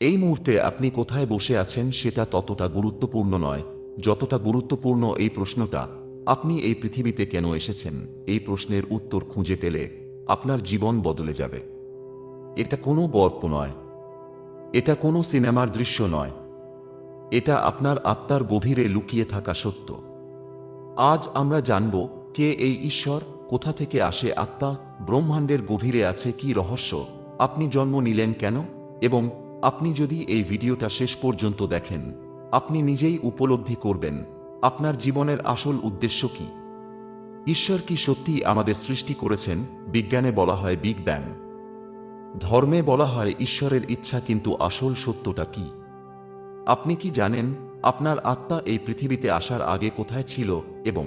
এই মুহূর্তে আপনি কোথায় বসে আছেন সেটা ততটা গুরুত্বপূর্ণ নয় যতটা গুরুত্বপূর্ণ এই প্রশ্নটা, আপনি এই পৃথিবীতে কেন এসেছেন। এই প্রশ্নের উত্তর খুঁজে পেলে আপনার জীবন বদলে যাবে। এটা কোনো গল্প নয়, এটা কোনো সিনেমার দৃশ্য নয়, এটা আপনার আত্মার গভীরে লুকিয়ে থাকা সত্য। আজ আমরা জানব কে এই ঈশ্বর, কোথা থেকে আসে আত্মা, ব্রহ্মাণ্ডের গভীরে আছে কি রহস্য, আপনি জন্ম নিলেন কেন, এবং আপনি যদি এই ভিডিওটা শেষ পর্যন্ত দেখেন আপনি নিজেই উপলব্ধি করবেন আপনার জীবনের আসল উদ্দেশ্য কি। ঈশ্বর কি সত্যি আমাদের সৃষ্টি করেছেন? বিজ্ঞানে বলা হয় বিগ ব্যাং, ধর্মে বলা হয় ঈশ্বরের ইচ্ছা, কিন্তু আসল সত্যটা কি? আপনি কি জানেন আপনার আত্মা এই পৃথিবীতে আসার আগে কোথায় ছিল এবং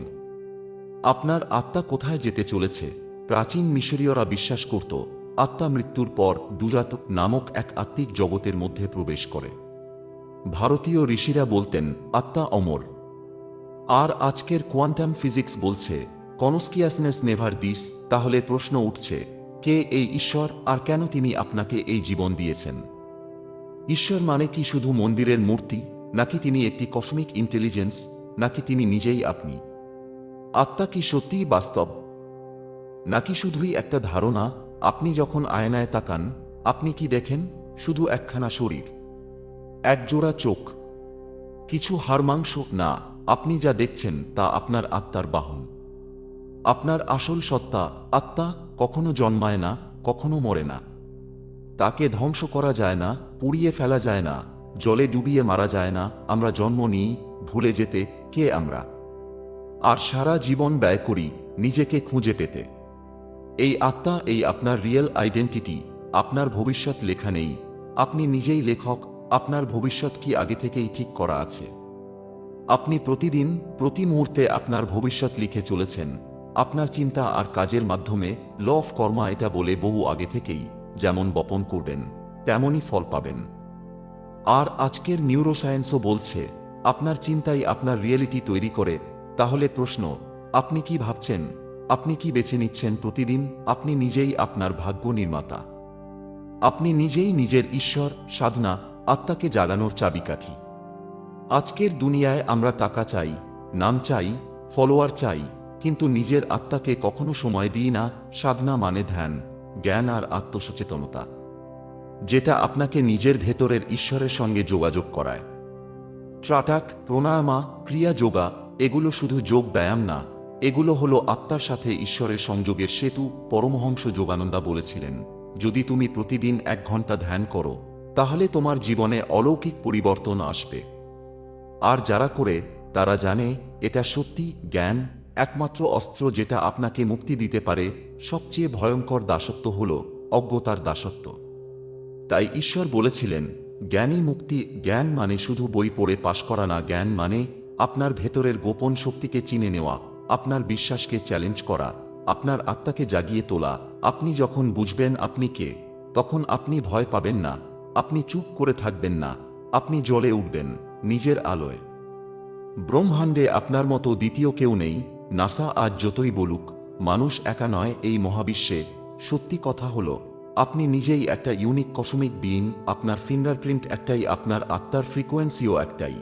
আপনার আত্মা কোথায় যেতে চলেছে? প্রাচীন মিশরীয়রা বিশ্বাস করত আত্মা মৃত্যুর পর দুজাত নামক এক আত্মিক জগতের মধ্যে প্রবেশ করে। ভারতীয় ঋষিরা বলতেন আত্মা অমর। আর আজকের কোয়ান্টাম ফিজিক্স বলছে কনস্কিয়াসনেস নেভার ডিস। তাহলে প্রশ্ন উঠছে, কে এই ঈশ্বর আর কেন তিনি আপনাকে এই জীবন দিয়েছেন? ঈশ্বর মানে কি শুধু মন্দিরের মূর্তি, নাকি তিনি একটি কসমিক ইন্টেলিজেন্স, নাকি তিনি নিজেই আপনি? আত্মা কি সত্যিই বাস্তব, নাকি শুধুই একটা ধারণা? আপনি যখন আয়নায় তাকান আপনি কি দেখেন? শুধু একখানা শরীর, এক জোড়া চোখ, কিছু হাড়মাংস? না, আপনি যা দেখছেন তা আপনার আত্মার বাহন। আপনার আসল সত্তা, আত্মা, কখনো জন্মায় না, কখনো মরে না। তাকে ধ্বংস করা যায় না, পুড়িয়ে ফেলা যায় না, জলে ডুবিয়ে মারা যায় না। আমরা জন্ম নিই ভুলে যেতে কে আমরা, আর সারা জীবন ব্যয় করি নিজেকে খুঁজে পেতে। এই আত্মা, এই আপনার রিয়েল আইডেন্টিটি। আপনার ভবিষ্যৎ লেখা নেই, আপনি নিজেই লেখক। আপনার ভবিষ্যৎ কি আগে থেকেই ঠিক করা আছে? আপনি প্রতিদিন, প্রতি মুহূর্তে আপনার ভবিষ্যৎ লিখে চলেছেন আপনার চিন্তা আর কাজের মাধ্যমে। ল অফ কর্মা এটা বলে বহু আগে থেকেই যেমন বপন করবেন তেমনই ফল পাবেন। আর আজকের নিউরোসায়েন্সও বলছে আপনার চিন্তাই আপনার রিয়েলিটি তৈরি করে। তাহলে প্রশ্ন, আপনি কি ভাবছেন? আপনি কি বেছে নিচ্ছেন প্রতিদিন? আপনি নিজেই আপনার ভাগ্য নির্মাতা। আপনি নিজেই নিজের ঈশ্বর, সাধনা, আত্মাকে জাগানোর চাবিকাঠি। আজকের দুনিয়ায় আমরা টাকা চাই, নাম চাই, ফলোয়ার চাই, কিন্তু নিজের আত্মাকে কখনো সময় দিই না। সাধনা মানে ধ্যান, জ্ঞান আর আত্মসচেতনতা, যেটা আপনাকে নিজের ভেতরের ঈশ্বরের সঙ্গে যোগাযোগ করায়। ট্রাটাক, প্রাণায়ামা, ক্রিয়া যোগা, এগুলো শুধু যোগ ব্যায়াম না, এগুলো হলো আত্মার সাথে ঈশ্বরের সংযোগের সেতু। পরমহংস যোগানন্দা বলেছিলেন, যদি তুমি প্রতিদিন 1 ঘন্টা ধ্যান করো তাহলে তোমার জীবনে অলৌকিক পরিবর্তন আসবে। আর যারা করে তারা জানে এটা সত্যি। জ্ঞান একমাত্র অস্ত্র যেটা আপনাকে মুক্তি দিতে পারে। সবচেয়ে ভয়ঙ্কর দাসত্ব হল অজ্ঞতার দাসত্ব। তাই ঈশ্বর বলেছিলেন, জ্ঞানী মুক্তি। জ্ঞান মানে শুধু বই পড়ে পাশ করা না, জ্ঞান মানে আপনার ভেতরের গোপন শক্তিকে চিনে নেওয়া, আপনার বিশ্বাসকে চ্যালেঞ্জ করা, আপনার আত্মাকে জাগিয়ে তোলা। আপনি যখন বুঝবেন আপনি কে, তখন আপনি ভয় পাবেন না, আপনি চুপ করে থাকবেন না, আপনি জ্বলে উঠবেন নিজের আলোয়। ব্রহ্মাণ্ডে আপনার মতো দ্বিতীয় কেউ নেই। নাসা আজ যতই বলুক মানুষ একা নয় এই মহাবিশ্বে, সত্যি কথা হলো আপনি নিজেই একটা ইউনিক কসমিক বিইং। আপনার ফিঙ্গারপ্রিন্ট একটাই, আপনার আত্মার ফ্রিকোয়েন্সিও একটাই।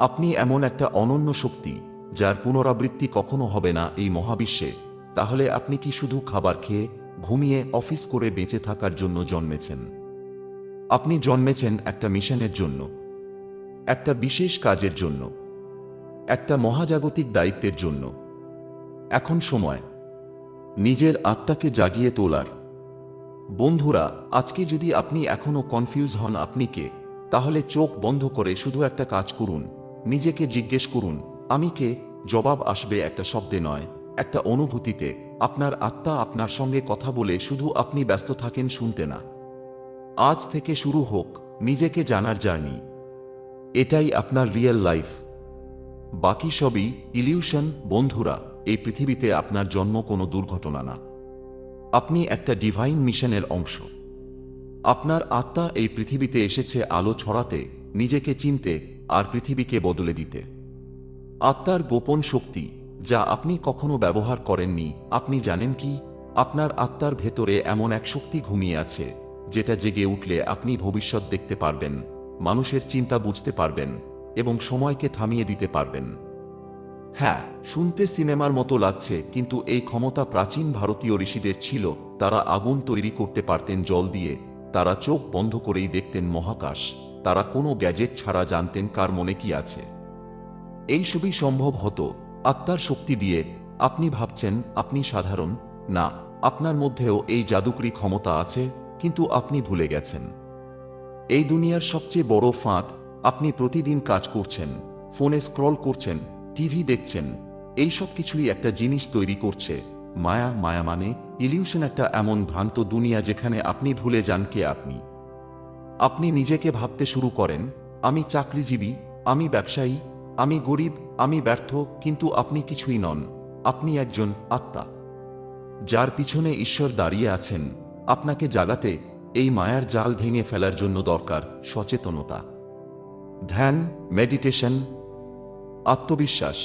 আপনি এমন একটা অনন্য শক্তি যার পুনরাবৃত্তি কখনো হবে না এই মহাবিশ্বে। তাহলে আপনি কি শুধু খাবার খেয়ে, ঘুমিয়ে, অফিস করে বেঁচে থাকার জন্য জন্মেছেন? আপনি জন্মেছেন একটা মিশনের জন্য, একটা বিশেষ কাজের জন্য, একটা মহাজাগতিক দায়িত্বের জন্য। এখন সময় নিজের আত্মাকে জাগিয়ে তোলার। বন্ধুরা, আজকে যদি আপনি এখনো কনফিউজ হন আপনি কে, তাহলে চোখ বন্ধ করে শুধু একটা কাজ করুন, নিজেকে জিজ্ঞেস করুন আমি কে। জবাব আসবে একটা শব্দে নয়, একটা অনুভূতিতে। আপনার আত্মা আপনার সঙ্গে কথা বলে, শুধু আপনি ব্যস্ত থাকেন শুনতে না। আজ থেকে শুরু হোক নিজেকে জানার জার্নি। এটাই আপনার রিয়েল লাইফ, বাকি সবই ইলিউশন। বন্ধুরা, এই পৃথিবীতে আপনার জন্ম কোনো দুর্ঘটনা না, আপনি একটা ডিভাইন মিশনের অংশ। আপনার আত্মা এই পৃথিবীতে এসেছে আলো ছড়াতে, নিজেকে চিনতে আর পৃথিবীকে বদলে দিতে। আত্মার গোপন শক্তি যা আপনি কখনো ব্যবহার করেননি। আপনি জানেন কি? আপনার আত্মার ভেতরে এমন এক শক্তি ঘুমিয়ে আছে যেটা জেগে উঠলে আপনি ভবিষ্যৎ দেখতে পারবেন, মানুষের চিন্তা বুঝতে পারবেন এবং সময়কে থামিয়ে দিতে পারবেন। হ্যাঁ, শুনতে সিনেমার মতো লাগছে, কিন্তু এই ক্ষমতা প্রাচীন ভারতীয় ঋষিদের ছিল। তারা আগুন তৈরি করতে পারতেন জল দিয়ে, তারা চোখ বন্ধ করেই দেখতেন মহাকাশ, তারা কোনো গ্যাজেট ছাড়া জানতেন কার মনে কি আছে। এই সবই সম্ভব হতো আত্মার শক্তি দিয়ে। আপনি ভাবছেন আপনি সাধারণ, না, আপনার মধ্যেও এই জাদুকরী ক্ষমতা আছে, কিন্তু আপনি ভুলে গেছেন। এই দুনিয়ার সবচেয়ে বড় ফাঁদ, আপনি প্রতিদিন কাজ করছেন, ফোনে স্ক্রল করছেন, টিভি দেখছেন, এই সব কিছুই একটা জিনিস তৈরি করছে মায়া। মায়া মানে ইলিউশন, একটা এমন ভ্রান্ত দুনিয়া যেখানে আপনি ভুলে যান কে আপনি। আপনি নিজেকে ভাবতে শুরু করেন, আমি চাকরিজীবী, আমি ব্যবসায়ী, আমি গরিব, আমি ব্যর্থ, কিন্তু আপনি কিছুই নন। আপনি একজন আত্মা, যার পিছনে ঈশ্বর দাঁড়িয়ে আছেন। আপনাকে জাগাতে, এই মায়ার জাল ভেঙে ফেলার জন্য দরকার সচেতনতা, ধ্যান, মেডিটেশন, আত্মবিশ্বাস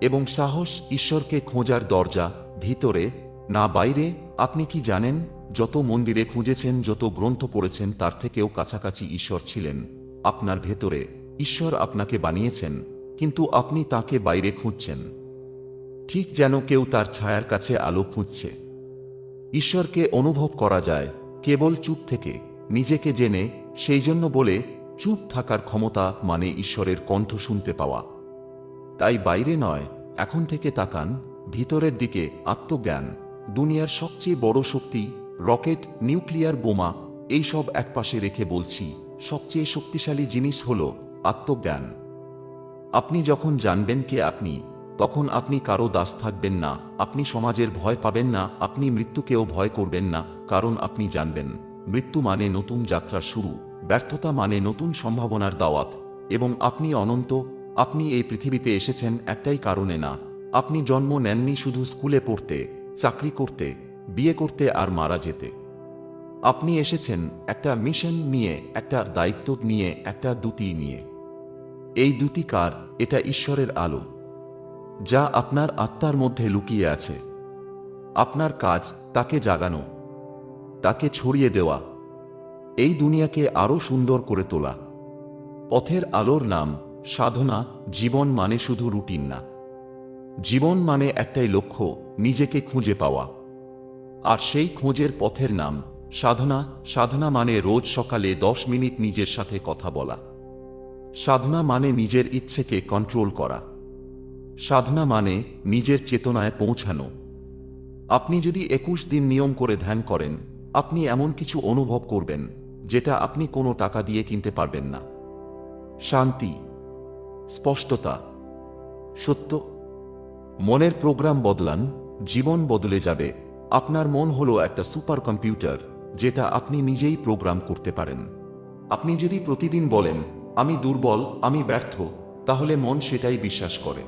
এবং সাহস। ঈশ্বরকে খোঁজার দরজা ভিতরে, না বাইরে। আপনি কি জানেন, যত মন্দিরে খুঁজেছেন, যত গ্রন্থ পড়েছেন, তার থেকেও কাছাকাছি ঈশ্বর ছিলেন আপনার ভেতরে। ঈশ্বর আপনাকে বানিয়েছেন, কিন্তু আপনি তাকে বাইরে খুঁজছেন, ঠিক যেন কেউ তার ছায়ার কাছে আলো খুঁজছে। ঈশ্বরকে অনুভব করা যায় কেবল চুপ থেকে, নিজেকে জেনে। সেই জন্য বলে, চুপ থাকার ক্ষমতা মানে ঈশ্বরের কণ্ঠ শুনতে পাওয়া। তাই বাইরে নয়, এখন থেকে তাকান ভিতরের দিকে। আত্মজ্ঞান দুনিয়ার সবচেয়ে বড় শক্তি। রকেট, নিউক্লিয়ার বোমা, এই সব একপাশে রেখে বলছি, সবচেয়ে শক্তিশালী জিনিস হল আত্মজ্ঞান। আপনি যখন জানবেন কে আপনি, তখন আপনি কারো দাস থাকবেন না, আপনি সমাজের ভয় পাবেন না, আপনি মৃত্যুকেও ভয় করবেন না, কারণ আপনি জানবেন মৃত্যু মানে নতুন যাত্রার শুরু, ব্যর্থতা মানে নতুন সম্ভাবনার দাওয়াত, এবং আপনি অনন্ত। আপনি এই পৃথিবীতে এসেছেন একটাই কারণে না। আপনি জন্ম নেননি শুধু স্কুলে পড়তে, চাকরি করতে, বিয়ে করতে আর মারা যেতে। আপনি এসেছেন একটা মিশন নিয়ে, একটা দায়িত্ব নিয়ে, একটা দ্যুতি নিয়ে। এই দ্যুতি কার? এটা ঈশ্বরের আলো, যা আপনার আত্মার মধ্যে লুকিয়ে আছে। আপনার কাজ তাকে জাগানো, তাকে ছড়িয়ে দেওয়া, এই দুনিয়াকে আরো সুন্দর করে তোলা। পথের আলোর নাম সাধনা। জীবন মানে শুধু রুটিন না, জীবন মানে একটাই লক্ষ্য, নিজেকে খুঁজে পাওয়া। আর সেই খোঁজের পথের নাম সাধনা। সাধনা মানে রোজ সকালে 10 মিনিট নিজের সাথে কথা বলা। সাধনা মানে নিজের ইচ্ছেকে কন্ট্রোল করা। সাধনা মানে নিজের চেতনায় পৌঁছানো। আপনি যদি 21 দিন নিয়ম করে ধ্যান করেন, আপনি এমন কিছু অনুভব করবেন যেটা আপনি কোনো টাকা দিয়ে কিনতে পারবেন না। শান্তি, স্পষ্টতা, সত্য। মনের প্রোগ্রাম বদলান, জীবন বদলে যাবে। আপনার মন হলো একটা সুপার কম্পিউটার, যেটা আপনি নিজেই প্রোগ্রাম করতে পারেন। আপনি যদি প্রতিদিন বলেন আমি দুর্বল, আমি ব্যর্থ, তাহলে মন সেটাই বিশ্বাস করে,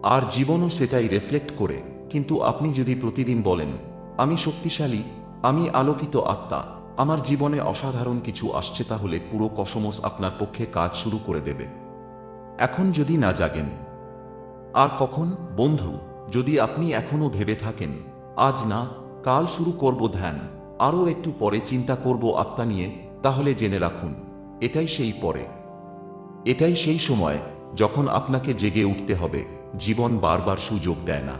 আর জীবনও সেটাই রিফ্লেক্ট করে। কিন্তু আপনি যদি প্রতিদিন বলেন আমি শক্তিশালী, আমি আলোকিত আত্মা, আমার জীবনে অসাধারণ কিছু আসছে, তাহলে পুরো কসমস আপনার পক্ষে কাজ শুরু করে দেবে। এখন যদি না জাগেন, আর কখন? বন্ধু, যদি আপনি এখনো ভেবে থাকেন আজ না, কাল শুরু করব ধ্যান, আরও একটু পরে চিন্তা করব আত্মা নিয়ে, তাহলে জেনে রাখুন এটাই সেই পরে, এটাই সেই সময় যখন আপনাকে জেগে উঠতে হবে। জীবন বারবার সুযোগ দেয় না।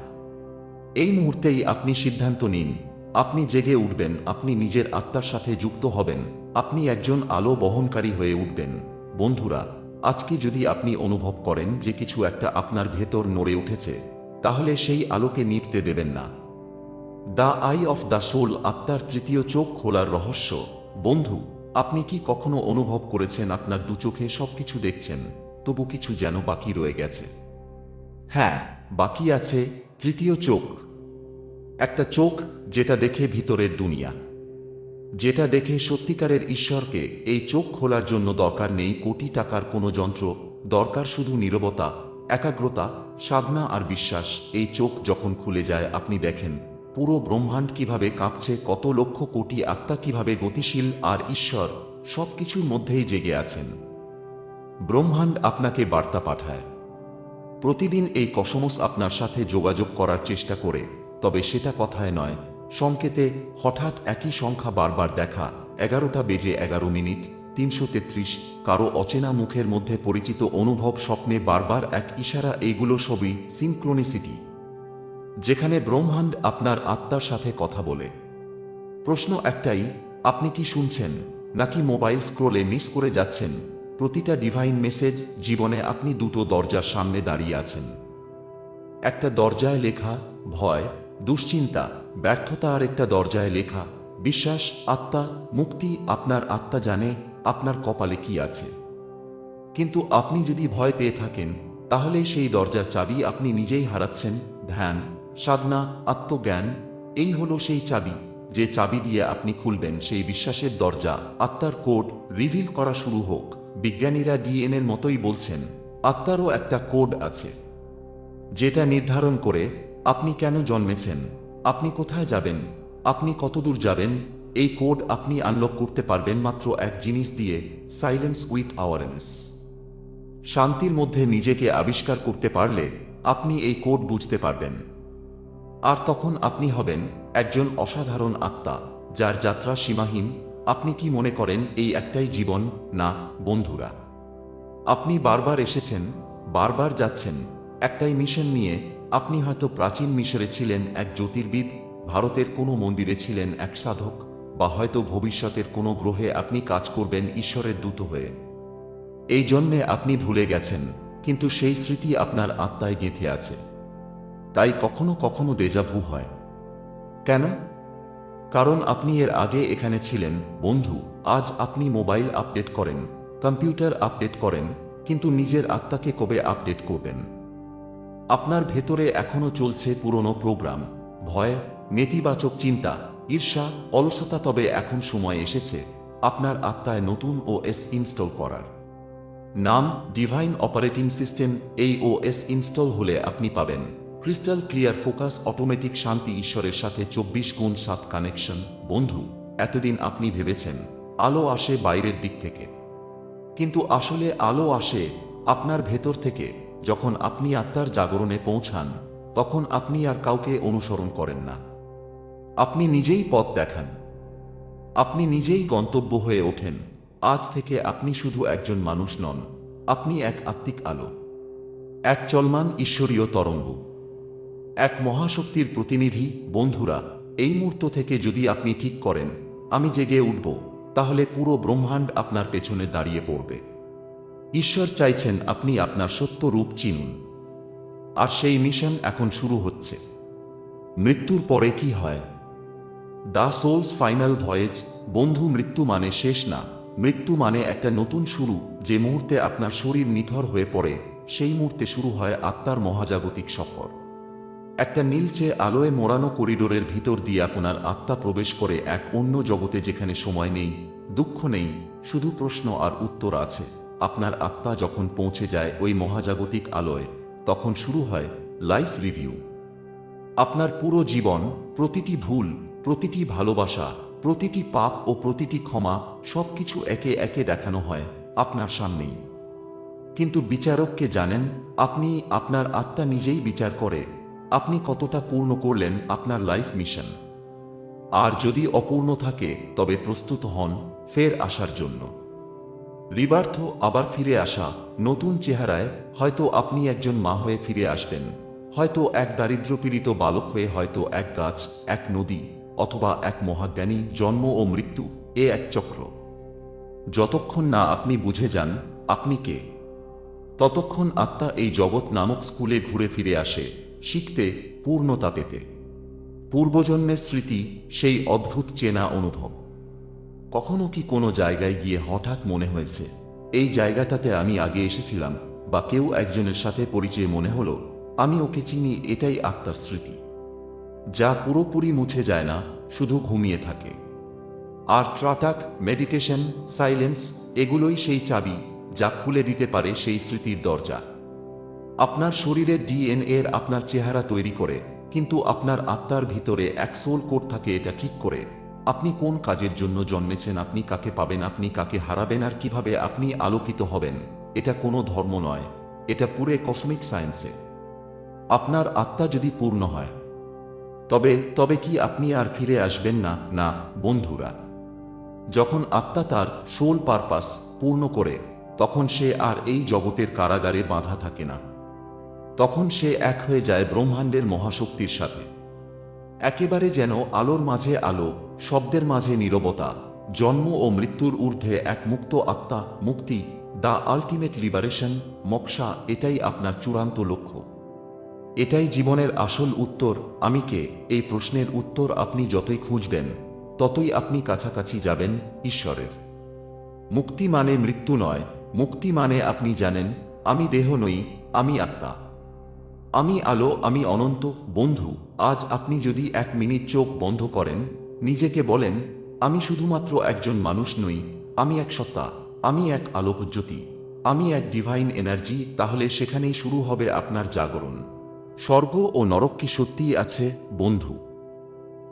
এই মুহূর্তেই আপনি সিদ্ধান্ত নিন, আপনি জেগে উঠবেন, আপনি নিজের আত্মার সাথে যুক্ত হবেন, আপনি একজন আলো বহনকারী হয়ে উঠবেন। বন্ধুরা, আজকে যদি আপনি অনুভব করেন যে কিছু একটা আপনার ভেতর নড়ে উঠেছে, তাহলে সেই আলোকে নিভতে দেবেন না। The eye of the soul, আত্মার তৃতীয় চোখ খোলার রহস্য। বন্ধু, আপনি কি কখনো অনুভব করেছেন আপনার দু চোখে সবকিছু দেখছেন, তবু কিছু যেন বাকি রয়ে গেছে? হ্যাঁ, বাকি আছে তৃতীয় চোখ। একটা চোখ যেটা দেখে ভিতরের দুনিয়া, যেটা দেখে সত্যিকারের ঈশ্বরকে। এই চোখ খোলার জন্য দরকার নেই কোটি টাকার কোনো যন্ত্র, দরকার শুধু নীরবতা, একাগ্রতা, সাধনা আর বিশ্বাস। এই চোখ যখন খুলে যায়, আপনি দেখেন পুরো ব্রহ্মাণ্ড কিভাবে কাঁপছে, কত লক্ষ কোটি আত্মা কিভাবে গতিশীল, আর ঈশ্বর সবকিছুর মধ্যেই জেগে আছেন। ব্রহ্মাণ্ড আপনাকে বার্তা পাঠায় প্রতিদিন। এই কসমস আপনার সাথে যোগাযোগ করার চেষ্টা করে, তবে সেটা কথায় নয়, সংকেতে হঠাৎ একই সংখ্যা বারবার দেখা, 11:11, 333, কারো অচেনা মুখের মধ্যে পরিচিত অনুভব, স্বপ্নে বারবার এক ইশারা, এইগুলো সবই সিনক্রোনিসিটি, যেখানে ব্রহ্মাণ্ড আপনার আত্মার সাথে কথা বলে। প্রশ্ন একটাই, আপনি কি শুনছেন নাকি মোবাইল স্ক্রোলে মিস করে যাচ্ছেন প্রতিটা ডিভাইন মেসেজ? জীবনে আপনি দুটো দরজার সামনে দাঁড়িয়ে আছেন। একটা দরজায় লেখা ভয়, দুশ্চিন্তা, ব্যর্থতা, আর একটা দরজায় লেখা বিশ্বাস, আত্মা, মুক্তি। আপনার আত্মা জানে আপনার কপালে কি আছে। কিন্তু আপনি যদি ভয় পেয়ে থাকেন, তাহলে সেই দরজার চাবি আপনি নিজেই হারাচ্ছেন। ধ্যান, সাধনা, আত্মজ্ঞান, এই হলো সেই চাবি, যে চাবি দিয়ে আপনি খুলবেন সেই বিশ্বাসের দরজা। আত্মার কোড রিভিল করা শুরু হোক। বিজ্ঞানীরা ডিএনএর মতোই বলছেন, আত্মারও একটা কোড আছে, যেটা নির্ধারণ করে আপনি কেন জন্মেছেন, আপনি কোথায় যাবেন, আপনি কতদূর যাবেন। এই কোড আপনি আনলক করতে পারবেন মাত্র এক জিনিস দিয়ে, সাইলেন্স উইথ অ্যাওয়ারনেস। শান্তির মধ্যে নিজেকে আবিষ্কার করতে পারলে আপনি এই কোড বুঝতে পারবেন। আর তখন আপনি হবেন একজন অসাধারণ আত্মা, যার যাত্রা সীমাহীন। আপনি কি মনে করেন এই একটাই জীবন? না বন্ধুরা, আপনি বারবার এসেছেন, বারবার যাচ্ছেন একটাই মিশন নিয়ে। আপনি হয়তো প্রাচীন মিশরে ছিলেন এক জ্যোতির্বিদ, ভারতের কোনো মন্দিরে ছিলেন এক সাধক, বা হয়তো ভবিষ্যতের কোনো গ্রহে আপনি কাজ করবেন ঈশ্বরের দূত হয়ে। এই জন্যে আপনি ভুলে গেছেন, কিন্তু সেই স্মৃতি আপনার আত্মায় গেঁথে আছে। তাই কখনো কখনো দেজাভু হয়। কেন? কারণ আপনি এর আগে এখানে ছিলেন। বন্ধু, আজ আপনি মোবাইল আপডেট করেন, কম্পিউটার আপডেট করেন, কিন্তু নিজের আত্মাকে কবে আপডেট করবেন? আপনার ভেতরে এখনো চলছে পুরনো প্রোগ্রাম, ভয়, নেতিবাচক চিন্তা, ঈর্ষা, অলসতা। তবে এখন সময় এসেছে আপনার আত্মায় নতুন ওএস ইনস্টল করার। নাম ডিভাইন অপারেটিং সিস্টেম। এই ওএস ইনস্টল হলে আপনি পাবেন ক্রিস্টাল ক্লিয়ার ফোকাস, অটোমেটিক শান্তি, ঈশ্বরের সাথে 24x7 কানেকশন। বন্ধু, এতদিন আপনি ভেবেছেন আলো আসে বাইরের দিক থেকে, কিন্তু আসলে আলো আসে আপনার ভেতর থেকে। যখন আপনি আত্মার জাগরণে পৌঁছান, তখন আপনি আর কাউকে অনুসরণ করেন না, আপনি নিজেই পথ দেখান, আপনি নিজেই গন্তব্য হয়ে ওঠেন। আজ থেকে আপনি শুধু একজন মানুষ নন, আপনি এক আত্মিক আলো, এক চলমান ঈশ্বরীয় তরঙ্গ, এক মহাশক্তির প্রতিনিধি। বন্ধুরা, এই মুহূর্ত থেকে যদি আপনি ঠিক করেন আমি জেগে উঠব, তাহলে পুরো ব্রহ্মাণ্ড আপনার পেছনে দাঁড়িয়ে পড়বে। ঈশ্বর চাইছেন আপনি আপনার সত্য রূপ চিনুন। আর সেই মিশন এখন শুরু হচ্ছে। মৃত্যুর পরে কি হয়? The soul's final voyage. বন্ধু, মৃত্যু মানে শেষ না, মৃত্যু মানে একটা নতুন শুরু। যে মুহূর্তে আপনার শরীর নিথর হয়ে পড়ে, সেই মুহূর্তে শুরু হয় আত্মার মহাজাগতিক সফর। একটা নীলচে আলোয় মোড়ানো করিডোরের ভিতর দিয়ে আপনার আত্মা প্রবেশ করে এক অন্য জগতে, যেখানে সময় নেই, দুঃখ নেই, শুধু প্রশ্ন আর উত্তর আছে। আপনার আত্মা যখন পৌঁছে যায় ওই মহাজাগতিক আলোয়, তখন শুরু হয় লাইফ রিভিউ। আপনার পুরো জীবন, প্রতিটি ভুল, প্রতিটি ভালোবাসা, প্রতিটি পাপ ও প্রতিটি ক্ষমা, সবকিছু একে একে দেখানো হয় আপনার সামনেই। কিন্তু বিচারককে জানেন আপনি? আপনার আত্মা নিজেই বিচার করে আপনি কতটা পূর্ণ করলেন আপনার লাইফ মিশন। আর যদি অপূর্ণ থাকে, তবে প্রস্তুত হন ফের আসার জন্য। রিবার্থ, আবার ফিরে আসা, নতুন চেহারায়। হয়তো আপনি একজন মা হয়ে ফিরে আসবেন, হয়তো এক দারিদ্র্যপীড়িত বালক হয়ে, হয়তো এক গাছ, এক নদী, অথবা এক মহাজ্ঞানী। জন্ম ও মৃত্যু এ এক চক্র। যতক্ষণ না আপনি বুঝে যান আপনি কে, ততক্ষণ আত্মা এই জগৎ নামক স্কুলে ঘুরে ফিরে আসে, শিখতে, পূর্ণতা পেতে। পূর্বজন্মের স্মৃতি, সেই অদ্ভুত চেনা অনুভব। কখনো কি কোনো জায়গায় গিয়ে হঠাৎ মনে হয়েছে এই জায়গাটাতে আমি আগে এসেছিলাম, বা কেউ একজনের সাথে পরিচয় মনে হলো আমি ওকে চিনি? এটাই আত্মার স্মৃতি, যা পুরোপুরি মুছে যায় না, শুধু ঘুমিয়ে থাকে। আর ট্রাটাক, মেডিটেশন, সাইলেন্স, এগুলোই সেই চাবি যা খুলে দিতে পারে সেই স্মৃতির দরজা। আপনার শরীরের ডিএনএর আপনার চেহারা তৈরি করে, কিন্তু আপনার আত্মার ভিতরে এক সোল কোড থাকে এটা ঠিক করে আপনি কোন কাজের জন্য জন্মেছেন, আপনি কাকে পাবেন, আপনি কাকে হারাবেন, আর কিভাবে আপনি আলোকিত হবেন। এটা কোনো ধর্ম নয়, এটা পুরে কসমিক সায়েন্সে। আপনার আত্মা যদি পূর্ণ হয়, তবে তবে কি আপনি আর ফিরে আসবেন না? না বন্ধুরা, যখন আত্মা তার সোল পারপাস পূর্ণ করে, তখন সে আর এই জগতের কারাগারে বাঁধা থাকে না। তখন সে এক হয়ে যায় ব্রহ্মাণ্ডের মহাশক্তির সাথে। একেবারে যেন আলোর মাঝে আলো, শব্দের মাঝে নীরবতা, জন্ম ও মৃত্যুর ঊর্ধ্বে এক মুক্ত আত্মা, মুক্তি, দ্য আল্টিমেট লিবারেশন, মোক্ষা। এটাই আপনার চূড়ান্ত লক্ষ্য। এটাই জীবনের আসল উত্তর। আমি কে? এই প্রশ্নের উত্তর আপনি যতই খুঁজবেন, ততই আপনি কাছাকাছি যাবেন ঈশ্বরের। মুক্তি মানে মৃত্যু নয়, মুক্তি মানে আপনি জানেন, আমি দেহ নই, আমি আত্মা, আমি আলো, আমি অনন্ত। বন্ধু, আজ আপনি যদি 1 মিনিট চোখ বন্ধ করেন, নিজেকে বলেন, আমি শুধুমাত্র একজন মানুষ নই, আমি এক সত্তা, আমি এক আলোকজ্যোতি, আমি এক ডিভাইন এনার্জি, তাহলে সেখানেই শুরু হবে আপনার জাগরণ। স্বর্গ ও নরক কি সত্যিই আছে বন্ধু?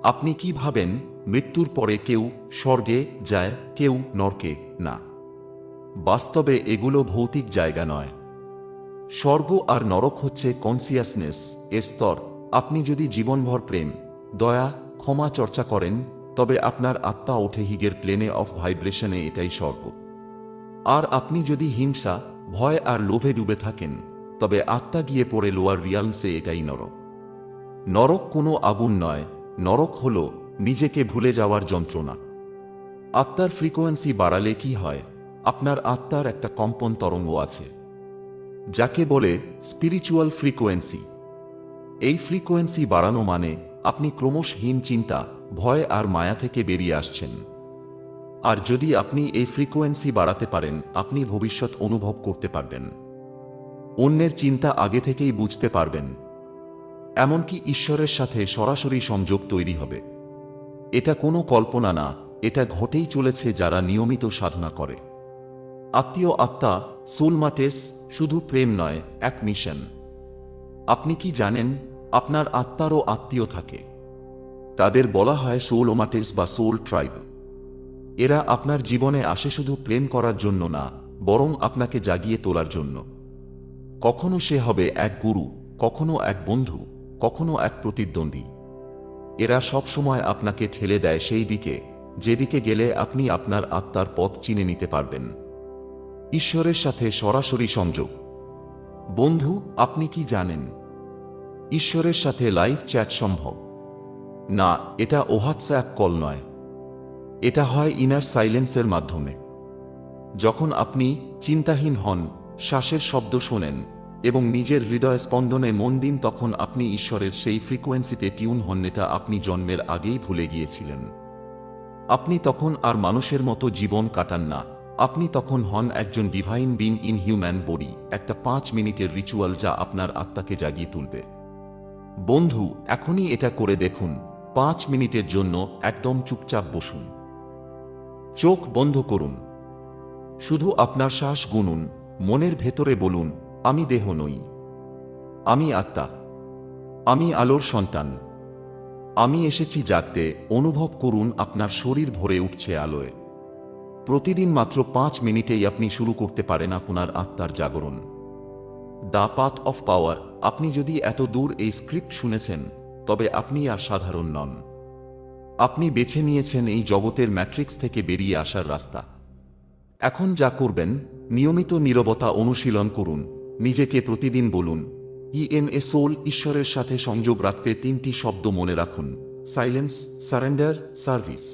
আপনি কি ভাবেন মৃত্যুর পরে কেউ স্বর্গে যায়, কেউ নরকে? না, বাস্তবে এগুলো ভৌতিক জায়গা নয়। স্বর্গ আর নরক হচ্ছে কনসিয়াসনেস এর স্তর। আপনি যদি জীবনভর প্রেম, দয়া, ক্ষমা চর্চা করেন, তবে আপনার আত্মা ওঠে হিগের প্লেনে অফ ভাইব্রেশনে, এটাই স্বর্গ। আর আপনি যদি হিংসা, ভয় আর লোভে ডুবে থাকেন, তবে আত্মা গিয়ে পড়ে লোয়ার রিয়ালমসে, এটাই নরক। নরক কোনো আগুন নয়, নরক হল নিজেকে ভুলে যাওয়ার যন্ত্রণা। আত্মার ফ্রিকোয়েন্সি বাড়ালে কি হয়? আপনার আত্মার একটা কম্পন তরঙ্গ আছে, যাকে বলে স্পিরিচুয়াল ফ্রিকোয়েন্সি। এই ফ্রিকোয়েন্সি বাড়ানো মানে আপনি ক্রমশহীন চিন্তা, ভয় আর মায়া থেকে বেরিয়ে আসছেন। আর যদি আপনি এই ফ্রিকোয়েন্সি বাড়াতে পারেন, আপনি ভবিষ্যৎ অনুভব করতে পারবেন, অন্যের চিন্তা আগে থেকেই বুঝতে পারবেন, এমনকি ঈশ্বরের সাথে সরাসরি সংযোগ তৈরি হবে। এটা কোনো কল্পনা না, এটা ঘটেই চলেছে যারা নিয়মিত সাধনা করে। আত্মীয় আত্মা, সোলমাটেস, শুধু প্রেম নয়, এক মিশন। আপনি কি জানেন আপনার আত্মারও আত্মীয় থাকে? তাদের বলা হয় সোলমাটেস বা সোল ট্রাইব। এরা আপনার জীবনে আসে শুধু প্রেম করার জন্য না, বরং আপনাকে জাগিয়ে তোলার জন্য। কখনো সে হবে এক গুরু, কখনো এক বন্ধু, কখনো এক প্রতিদ্বন্দ্বী। এরা সবসময় আপনাকে ঠেলে দেয় সেই দিকে, যেদিকে গেলে আপনি আপনার আত্মার পথ চিনে নিতে পারবেন। ঈশ্বরের সাথে সরাসরি সংযোগ। বন্ধু, আপনি কি জানেন ঈশ্বরের সাথে লাইভ চ্যাট সম্ভব? না, এটা হোয়াটসঅ্যাপ কল নয়, এটা হয় ইনার সাইলেন্সের মাধ্যমে। যখন আপনি চিন্তাহীন হন, শ্বাসের শব্দ শোনেন এবং নিজের হৃদয় স্পন্দনে মন দিন, তখন আপনি ঈশ্বরের সেই ফ্রিকোয়েন্সিতে টিউন হন, এটা আপনি জন্মের আগেই ভুলে গিয়েছিলেন। আপনি তখন আর মানুষের মতো জীবন কাটান না, আপনি তখন হন একজন divine being in human body. একটা 5 মিনিটের রিচুয়াল যা আপনার আত্মাকে জাগিয়ে তুলবে। বন্ধু, এখনই এটা করে দেখুন। 5 মিনিটের জন্য একদম চুপচাপ বসুন, চোখ বন্ধ করুন, শুধু আপনার শ্বাস গুনুন, মনের ভেতরে বলুন, আমি দেহ নই, আমি আত্মা, আমি আলোর সন্তান, আমি এসেছি জাগতে। অনুভব করুন আপনার শরীর ভরে উঠছে আলোয়। প্রতিদিন মাত্র 5 মিনিটেই আপনি শুরু করতে পারেন আপনার আত্মার জাগরণ। The path of power. আপনি যদি এত দূর এই স্ক্রিপ্ট শুনেছেন, তবে আপনি আর সাধারণ নন। আপনি বেছে নিয়েছেন এই জগতের ম্যাট্রিক্স থেকে বেরিয়ে আসার রাস্তা। এখন যা করবেন, নিয়মিত নীরবতা অনুশীলন করুন। নিজেকে প্রতিদিন বলুন, এ সোল। ঈশ্বরের সাথে সংযোগ রাখতে 3টি শব্দ মনে রাখুন: সাইলেন্স, সারেন্ডার, সার্ভিস।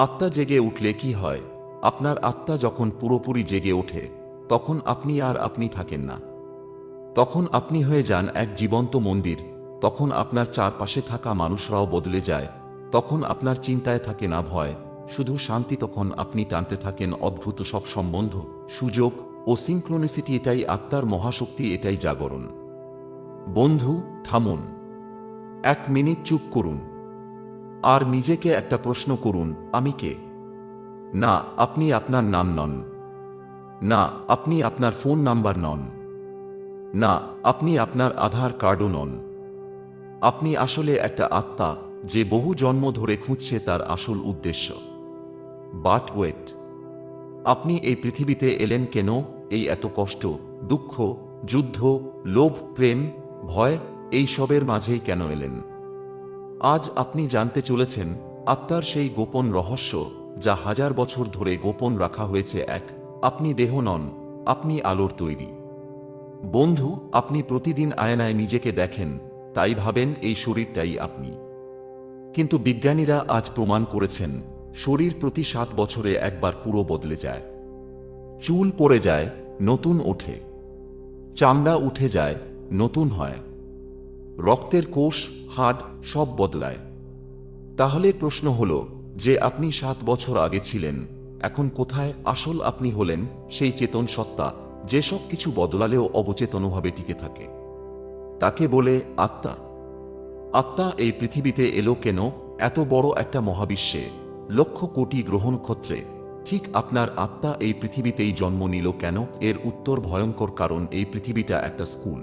আত্মা জেগে উঠলে কি হয়? আপনার আত্মা যখন পুরোপুরি জেগে ওঠে, তখন আপনি আর আপনি থাকেন না। তখন আপনি হয়ে যান এক জীবন্ত মন্দির। তখন আপনার চারপাশে থাকা মানুষরাও বদলে যায়। তখন আপনার চিন্তায় থাকে না ভয়, শুধু শান্তি। তখন আপনি টানতে থাকেন অদ্ভুত সব সম্বন্ধ, সুযোগ ও সিনক্রোনিসিটি। এটাই আত্মার মহাশক্তি, এটাই জাগরণ। বন্ধু, থামুন, 1 মিনিট চুপ করুন, আর নিজেকে একটা প্রশ্ন করুন, আমি কে? না, আপনি আপনার নাম নন। না, আপনি আপনার ফোন নাম্বার নন। না, আপনি আপনার আধার কার্ডও নন। আপনি আসলে একটা আত্মা, যে বহু জন্ম ধরে খুঁজছে তার আসল উদ্দেশ্য। বাট ওয়েট, আপনি এই পৃথিবীতে এলেন কেন? এই এত কষ্ট, দুঃখ, যুদ্ধ, লোভ, প্রেম, ভয়, এই সবের মাঝেই কেন এলেন? আজ আপনি জানতে চলেছেন আত্মার সেই গোপন রহস্য যা হাজার বছর ধরে গোপন রাখা হয়েছে। আপনি দেহ নন, আপনি আলোর তৈরি। বন্ধু, আপনি প্রতিদিন আয়নায় নিজেকে দেখেন, তাই ভাবেন এই শরীরটাই আপনি। কিন্তু বিজ্ঞানীরা আজ প্রমাণ করেছেন শরীর প্রতি 7 বছরে একবার পুরো বদলে যায়। চুল পড়ে যায়, নতুন ওঠে। চামড়া উঠে যায়, নতুন হয়। রক্তের কোষ, হাড় সব বদলায়। তাহলে প্রশ্ন হলো, যে আপনি 7 বছর আগে ছিলেন এখন কোথায়? আসল আপনি হলেন সেই চেতন সত্তা যে সব কিছু বদলালেও অবচেতনভাবে টিকে থাকে। তাকে বলে আত্মা। আত্মা এই পৃথিবীতে এলো কেন? এত বড় একটা মহাবিশ্বে, লক্ষ কোটি গ্রহ নক্ষত্রে ঠিক আপনার আত্মা এই পৃথিবীতেই জন্ম নিল কেন? এর উত্তর ভয়ঙ্কর, কারণ এই পৃথিবীটা একটা স্কুল।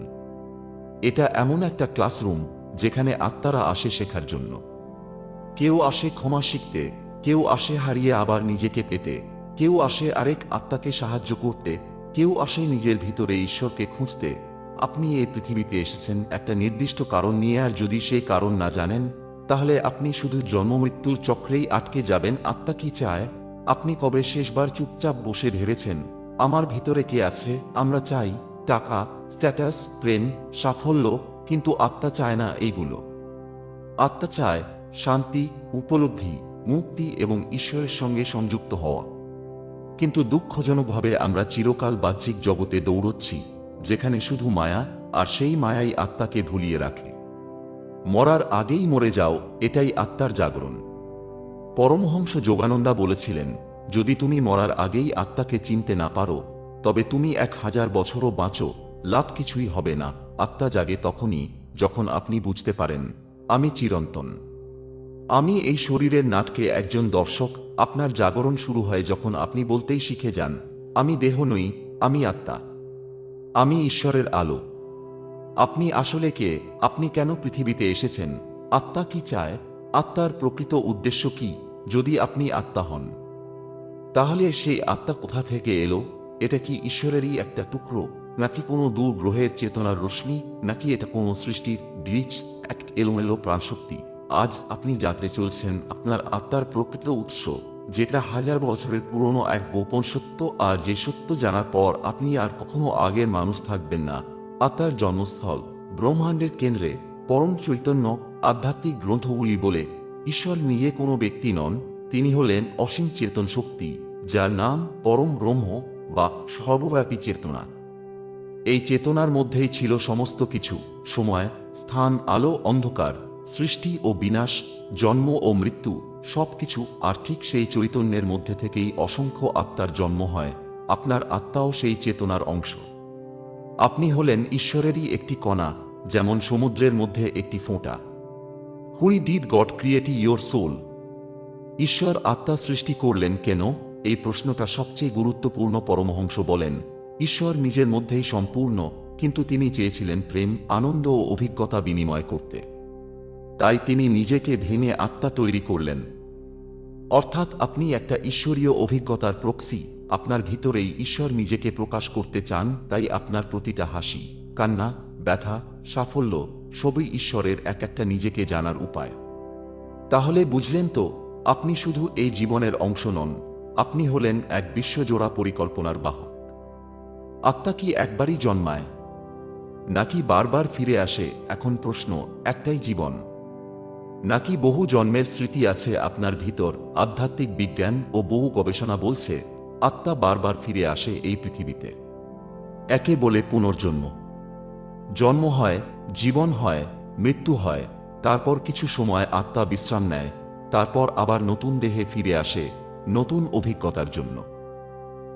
এটা এমন একটা ক্লাসরুম যেখানে আত্মারা আসে শেখার জন্য। কেউ আসে ক্ষমা শিখতে, কেউ আসে হারিয়ে আবার নিজেকে পেতে, কেউ আসে আরেক আত্মাকে সাহায্য করতে, কেউ আসে নিজের ভিতরে ঈশ্বরকে খুঁজতে। আপনি এই পৃথিবীতে এসেছেন একটা নির্দিষ্ট কারণ নিয়ে, আর যদি সেই কারণ না জানেন তাহলে আপনি শুধু জন্ম মৃত্যুর চক্রেই আটকে যাবেন। আত্মা কি চায়? আপনি কবে শেষবার চুপচাপ বসে ভেবেছেন আমার ভিতরে কে আছে? আমরা চাই টাকা, স্ট্যাটাস, প্রেম, সাফল্য, কিন্তু আত্মা চায় না এইগুলো। আত্মা চায় শান্তি, উপলব্ধি, মুক্তি এবং ঈশ্বরের সঙ্গে সংযুক্ত হওয়া। কিন্তু দুঃখজনকভাবে আমরা চিরকাল বাহ্যিক জগতে দৌড়চ্ছি, যেখানে শুধু মায়া, আর সেই মায়াই আত্মাকে ভুলিয়ে রাখে। মরার আগেই মরে যাও, এটাই আত্মার জাগরণ। পরমহংস যোগানন্দা বলেছিলেন, যদি তুমি মরার আগেই আত্মাকে চিনতে না পারো তবে তুমি 1000 বছরও বাঁচো, লাভ কিছুই হবে না। আত্মা জাগে তখনই যখন আপনি বুঝতে পারেন আমি চিরন্তন। আমি এই শরীরের নাটকে একজন দর্শক। আপনার জাগরণ শুরু হয় যখন আপনি বলতেই শিখে যান আমি দেহ নই, আমি আত্মা, আমি ঈশ্বরের আলো। আপনি আসলে কে? আপনি কেন পৃথিবীতে এসেছেন? আত্মা কি চায়? আত্মার প্রকৃত উদ্দেশ্য কি? যদি আপনি আত্মা হন তাহলে সেই আত্মা কোথা থেকে এলো? এটা কি ঈশ্বরেরই একটা টুকরো, নাকি কোনো দূর গ্রহের চেতনার রশ্মি, নাকি এটা কোনো সৃষ্টির গ্লিচ, এক এলোমেলো প্রাণশক্তি? আজ আপনি জানতে চলছেন আপনার আত্মার প্রকৃত উৎস, যেটা হাজার বছরের পুরনো এক গোপন সত্য, আর যে সত্য জানার পর আপনি আর কখনো আগের মানুষ থাকবেন না। আত্মার জন্মস্থল ব্রহ্মাণ্ডের কেন্দ্রে পরম চৈতন্য। আধ্যাত্মিক গ্রন্থগুলি বলে ঈশ্বর নিজে কোনো ব্যক্তি নন, তিনি হলেন অসীম চেতন শক্তি, যার নাম পরম ব্রহ্ম বা সর্বব্যাপী চেতনা। এই চেতনার মধ্যেই ছিল সমস্ত কিছু, সময়, স্থান, আলো, অন্ধকার, সৃষ্টি ও বিনাশ, জন্ম ও মৃত্যু, সবকিছু। আর ঠিক সেই চৈতন্যের মধ্যে থেকেই অসংখ্য আত্মার জন্ম হয়। আপনার আত্মাও সেই চেতনার অংশ। আপনি হলেন ঈশ্বরেরই একটি কণা, যেমন সমুদ্রের মধ্যে একটি ফোঁটা। Who did God create your soul? ঈশ্বর আত্মা সৃষ্টি করলেন কেন? এই প্রশ্নটা সবচেয়ে গুরুত্বপূর্ণ। পরমহংস বলেন, ঈশ্বর নিজের মধ্যেই সম্পূর্ণ, কিন্তু তিনি চেয়েছিলেন প্রেম, আনন্দ ও অভিজ্ঞতা বিনিময় করতে। তাই তিনি নিজেকে ভেঙে আত্মা তৈরি করলেন। অর্থাৎ আপনি একটা ঈশ্বরীয় অভিজ্ঞতার প্রক্সি। আপনার ভিতরেই ঈশ্বর নিজেকে প্রকাশ করতে চান, তাই আপনার প্রতিটা হাসি, কান্না, ব্যথা, সাফল্য সবই ঈশ্বরের এক একটা নিজেকে জানার উপায়। তাহলে বুঝলেন তো, আপনি শুধু এই জীবনের অংশ নন, আপনি হলেন এক বিশ্বজোড়া পরিকল্পনার বাহক। আত্মা কি একবারই জন্মায়, নাকি বারবার ফিরে আসে? এখন প্রশ্ন একটাই, জীবন নাকি বহু জন্মের স্মৃতি আছে আপনার ভিতর? আধ্যাত্মিক বিজ্ঞান ও বহু গবেষণা বলছে আত্মা বারবার ফিরে আসে এই পৃথিবীতে। একে বলে পুনর্জন্ম। জন্ম হয়, জীবন হয়, মৃত্যু হয়, তারপর কিছু সময় আত্মা বিশ্রাম নেয়, তারপর আবার নতুন দেহে ফিরে আসে নতুন অভিজ্ঞতার জন্য।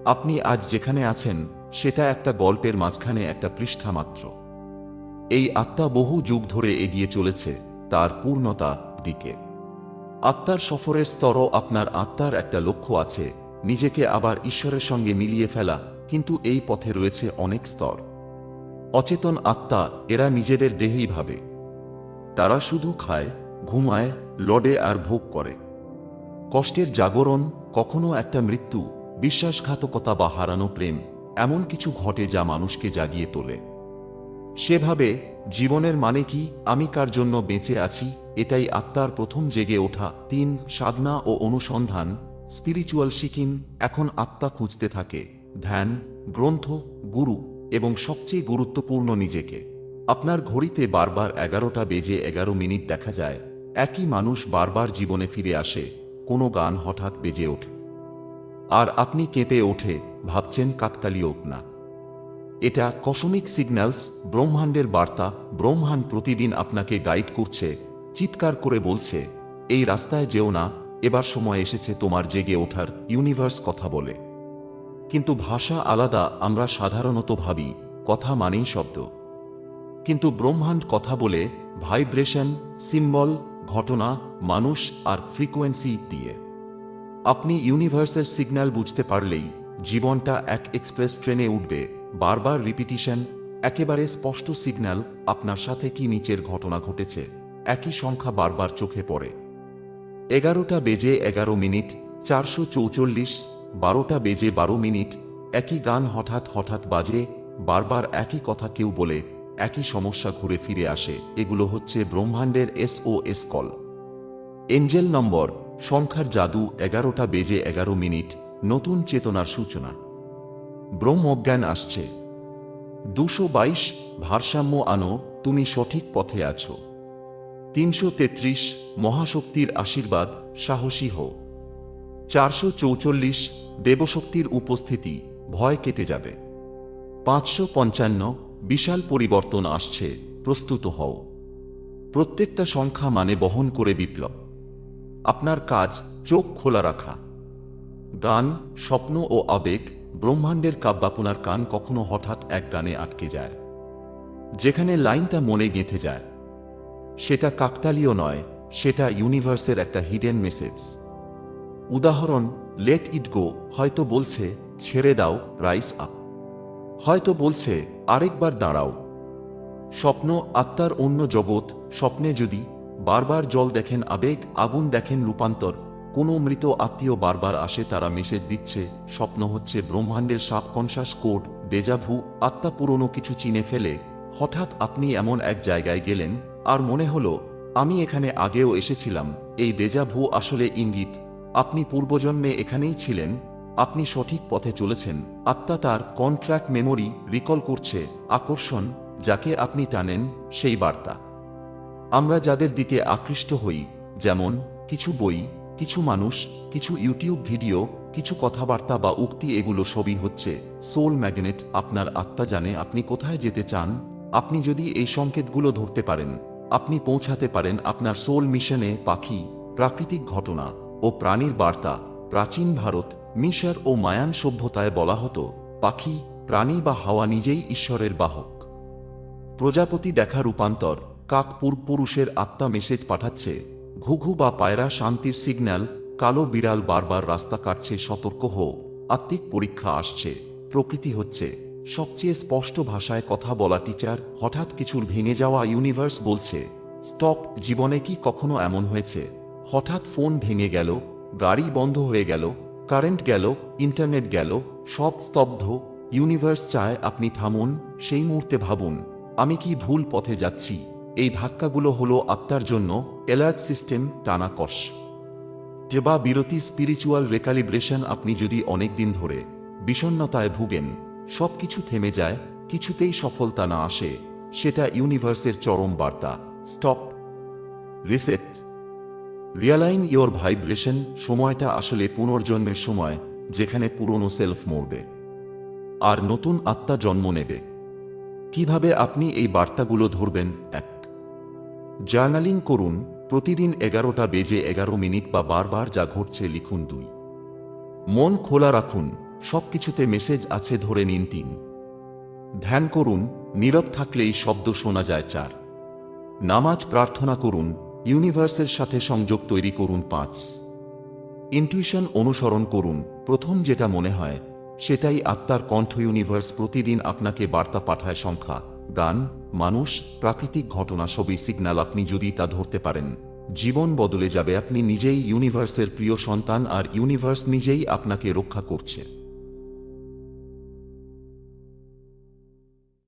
আপনি আজ যেখানে আছেন সেটা একটা গল্পের মাঝখানে একটা পৃষ্ঠা মাত্র। এই আত্মা বহু যুগ ধরে এগিয়ে চলেছে তার পূর্ণতা দিকে। আত্মার সফরের স্তরও আপনার আত্মার একটা লক্ষ্য আছে, নিজেকে আবার ঈশ্বরের সঙ্গে মিলিয়ে ফেলা। কিন্তু এই পথে রয়েছে অনেক স্তর। অচেতন আত্মা, এরা নিজেদের দেহেই ভাবে। তারা শুধু খায়, ঘুমায়, লড়ে আর ভোগ করে। কষ্টের জাগরণ, কখনো একটা মৃত্যু, বিশ্বাসঘাতকতা বা হারানো প্রেম, এমন কিছু ঘটে যা মানুষকে জাগিয়ে তোলে। সেভাবে জীবনের মানে কি, আমি কার জন্য বেঁচে আছি, এটাই আত্মার প্রথম জেগে ওঠা। 3 সাধনা ও অনুসন্ধান, স্পিরিচুয়াল শিকিং। এখন আত্মা খুঁজতে থাকে ধ্যান, গ্রন্থ, গুরু এবং সবচেয়ে গুরুত্বপূর্ণ নিজেকে। আপনার ঘড়িতে বারবার 11টা বেজে 11 মিনিট দেখা যায়। একই মানুষ বারবার জীবনে ফিরে আসে। কোনো গান হঠাৎ বেজে ওঠে আর আপনি কেঁপে ওঠে, ভাবছেন কাকতালীয় না, এটা কসমিক সিগন্যালস, ব্রহ্মাণ্ডের বার্তা। ব্রহ্মাণ্ড প্রতিদিন আপনাকে গাইড করছে, চিৎকার করে বলছে, এই রাস্তায় যেও না, এবার সময় এসেছে তোমার জেগে ওঠার। ইউনিভার্স কথা বলে, কিন্তু ভাষা আলাদা। আমরা সাধারণত ভাবি কথা মানেই শব্দ, কিন্তু ব্রহ্মাণ্ড কথা বলে ভাইব্রেশন, সিম্বল, ঘটনা, মানুষ আর ফ্রিকোয়েন্সি দিয়ে। আপনি ইউনিভার্সের সিগন্যাল বুঝতে পারলেই জীবনটা এক এক্সপ্রেস ট্রেনে উঠবে। বারবার রিপিটিশন, একেবারে স্পষ্ট সিগন্যাল। আপনার সাথে কি নিচের ঘটনা ঘটেছে, একই সংখ্যা বারবার চোখে পড়ে। 11টা বেজে 11 মিনিট, 444। 12টা বেজে 12 মিনিট, একই গান হঠাৎ হঠাৎ বাজে, বারবার একই কথা কেউ বলে, একই সমস্যা ঘুরে ফিরে আসে। এগুলো হচ্ছে ব্রহ্মাণ্ডের SOS কল। এঞ্জেল নম্বর, সংখ্যার জাদু। 11টা বেজে 11 মিনিট, নতুন চেতনার সূচনা। ব্রহ্মজ্ঞান আসছে। 222, ভারসাম্য আনো, তুমি সঠিক পথে আছো। 333, মহাশক্তির আশীর্বাদ, সাহসী হও। 444, দেবশক্তির উপস্থিতি, ভয় কেটে যাবে। 555, বিশাল পরিবর্তন আসছে, প্রস্তুত হও। প্রত্যেকটা সংখ্যা মানে বহন করে বিপ্লব। আপনার কাজ চোখ খোলা রাখা। গান, স্বপ্ন ও আবেগ, ব্রহ্মাণ্ডের কাব্যাপনার কান কখনো হঠাৎ এক গানে আটকে যায়। যেখানে লাইনটা মনে গেঁথে যায়, সেটা কাকতালীয় নয়, সেটা ইউনিভার্সের একটা হিডেন মেসেজ। উদাহরণ, লেট ইট গো হয়তো বলছে ছেড়ে দাও, রাইস আপ হয়তো বলছে আরেকবার দাঁড়াও। স্বপ্ন, আত্মার অন্য জগৎ। স্বপ্নে যদি বারবার জল দেখেন, আবেগ, আগুন দেখেন, রূপান্তর। কোনো মৃত আত্মীয় বারবার আসে, তারা মেসেজ দিচ্ছে। স্বপ্ন হচ্ছে ব্রহ্মাণ্ডের সাবকনশাস কোড, ডেজাভু। আত্মা পুরনো কিছু চিনে ফেলে। হঠাৎ আপনি এমন এক জায়গায় গেলেন আর মনে হলো আমি এখানে আগেও এসেছিলাম। এই ডেজাভু আসলে ইঙ্গিত আপনি পূর্বজন্মে এখানেই ছিলেন। আপনি সঠিক পথে চলেছেন। আত্মা তার কন্ট্রাক্ট মেমোরি রিকল করছে। আকর্ষণ, যাকে আপনি টানেন সেই বার্তা। আমরা যাদের দিকে আকৃষ্ট হই, যেমন কিছু বই, কিছু মানুষ, কিছু ইউটিউব ভিডিও, কিছু কথাবার্তা বা উক্তি, এগুলো সবই হচ্ছে সোল ম্যাগনেট। আপনার আত্মা জানে আপনি কোথায় যেতে চান। আপনি যদি এই সংকেতগুলো ধরতে পারেন, আপনি পৌঁছাতে পারেন আপনার সোল মিশনে। পাখি, প্রাকৃতিক ঘটনা ও প্রাণীর বার্তা। প্রাচীন ভারত, মিশর ও মায়ান সভ্যতায় বলা হতো পাখি, প্রাণী বা হাওয়া নিজেই ঈশ্বরের বাহক। প্রজাপতি দেখা রূপান্তর। কাক পূর্বপুরুষের আত্মা মেসেজ পাঠাচ্ছে। ঘুঘু বা পায়রা শান্তির সিগন্যাল। কালো বিড়াল বারবার রাস্তা কাটছে, সতর্ক হও, আত্মিক পরীক্ষা আসছে। প্রকৃতি হচ্ছে সবচেয়ে স্পষ্ট ভাষায় কথা বলা টিচার। হঠাৎ কিছুর ভেঙে যাওয়া, ইউনিভার্স বলছে স্টপ। জীবনে কি কখনো এমন হয়েছে হঠাৎ ফোন ভেঙে গেল, গাড়ি বন্ধ হয়ে গেল, কারেন্ট গেল, ইন্টারনেট গেল, সব স্তব্ধ? ইউনিভার্স চায় আপনি থামুন, সেই মুহূর্তে ভাবুন আমি কি ভুল পথে যাচ্ছি। এই ধাক্কাগুলো হলো আত্মার জন্য অ্যালার্ট সিস্টেম। টানা কষ বা বিরতি, স্পিরিচুয়াল রেকালিব্রেশন। আপনি যদি অনেক দিন ধরে বিষণ্ণতায় ভুগেন, সবকিছু থেমে যায়, কিছুতেই সফলতা না আসে, সেটা ইউনিভার্সের চরম বার্তা। Stop, reset, realign your vibration. সময়টা আসলে পুনর্জন্মের সময়, যেখানে পুরনো সেলফ মরবে আর নতুন আত্মা জন্ম নেবে। কিভাবে আপনি এই বার্তাগুলো ধরবেন? 1, জার্নালিং করুন। প্রতিদিন 11টা বেজে 11 মিনিট বা বারবার যা ঘটছে লিখুন। 2, মন খোলা রাখুন, সবকিছুতে মেসেজ আছে ধরে নিন। 3, ধ্যান করুন, নীরব থাকলেই শব্দ শোনা যায়। 4, নামাজ প্রার্থনা করুন, ইউনিভার্সের সাথে সংযোগ তৈরি করুন। 5, ইনটুইশন অনুসরণ করুন, প্রথম যেটা মনে হয় সেটাই আত্মার কণ্ঠ। ইউনিভার্স প্রতিদিন আপনাকে বার্তা পাঠায়। সংখ্যা, গান, মানুষ, প্রাকৃতিক ঘটনা, সবই সিগন্যাল। আপনি যদি তা ধরতে পারেন, জীবন বদলে যাবে। আপনি নিজেই ইউনিভার্সের প্রিয় সন্তান আর ইউনিভার্স নিজেই আপনাকে রক্ষা করছে।